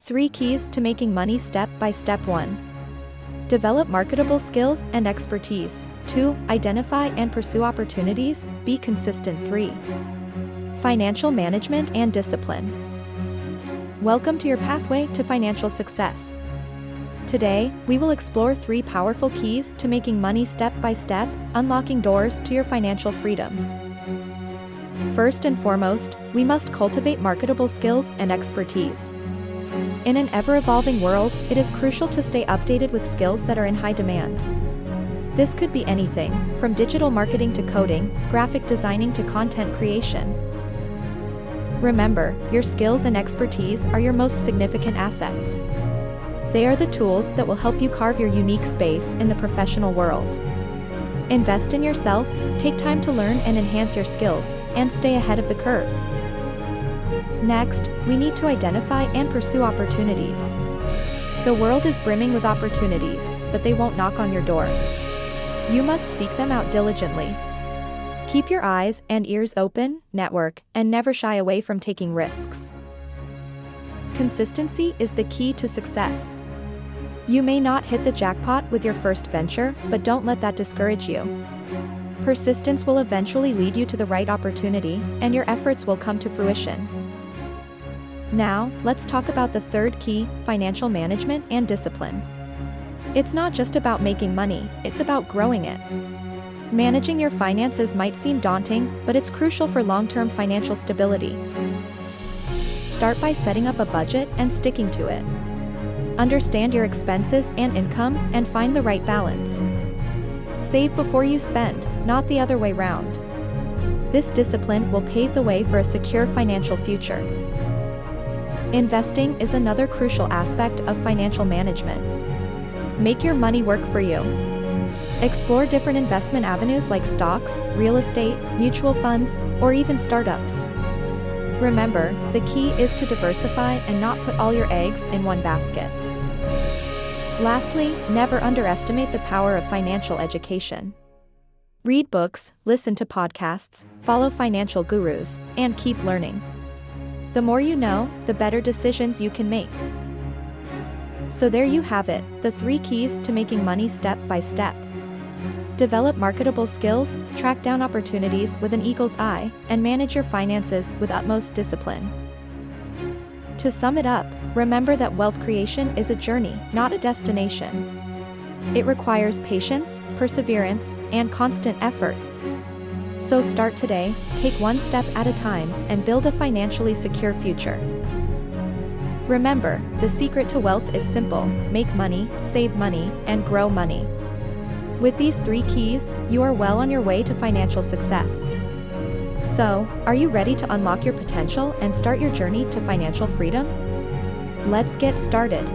3 keys to making money step by step. 1. Develop marketable skills and expertise. 2. Identify and pursue opportunities, be consistent. 3. Financial management and discipline. Welcome to your pathway to financial success. Today, we will explore 3 powerful keys to making money step by step, unlocking doors to your financial freedom. First and foremost, we must cultivate marketable skills and expertise. In an ever-evolving world, it is crucial to stay updated with skills that are in high demand. This could be anything, from digital marketing to coding, graphic designing to content creation. Remember, your skills and expertise are your most significant assets. They are the tools that will help you carve your unique space in the professional world. Invest in yourself, take time to learn and enhance your skills, and stay ahead of the curve. Next, we need to identify and pursue opportunities. The world is brimming with opportunities, but they won't knock on your door. You must seek them out diligently. Keep your eyes and ears open, network, and never shy away from taking risks. Consistency is the key to success. You may not hit the jackpot with your first venture, but don't let that discourage you. Persistence will eventually lead you to the right opportunity, and your efforts will come to fruition. Now, let's talk about the third key, financial management and discipline. It's not just about making money, it's about growing it. Managing your finances might seem daunting, but it's crucial for long-term financial stability. Start by setting up a budget and sticking to it. Understand your expenses and income, and find the right balance. Save before you spend, not the other way round. This discipline will pave the way for a secure financial future. Investing is another crucial aspect of financial management. Make your money work for you. Explore different investment avenues like stocks, real estate, mutual funds, or even startups. Remember, the key is to diversify and not put all your eggs in one basket. Lastly, never underestimate the power of financial education. Read books, listen to podcasts, follow financial gurus, and keep learning. The more you know, the better decisions you can make. So there you have it, the 3 keys to making money step by step. Develop marketable skills, track down opportunities with an eagle's eye, and manage your finances with utmost discipline. To sum it up, remember that wealth creation is a journey, not a destination. It requires patience, perseverance, and constant effort. So start today, take one step at a time, and build a financially secure future. Remember, the secret to wealth is simple: make money, save money, and grow money. With these 3 keys, you are well on your way to financial success. So, are you ready to unlock your potential and start your journey to financial freedom? Let's get started.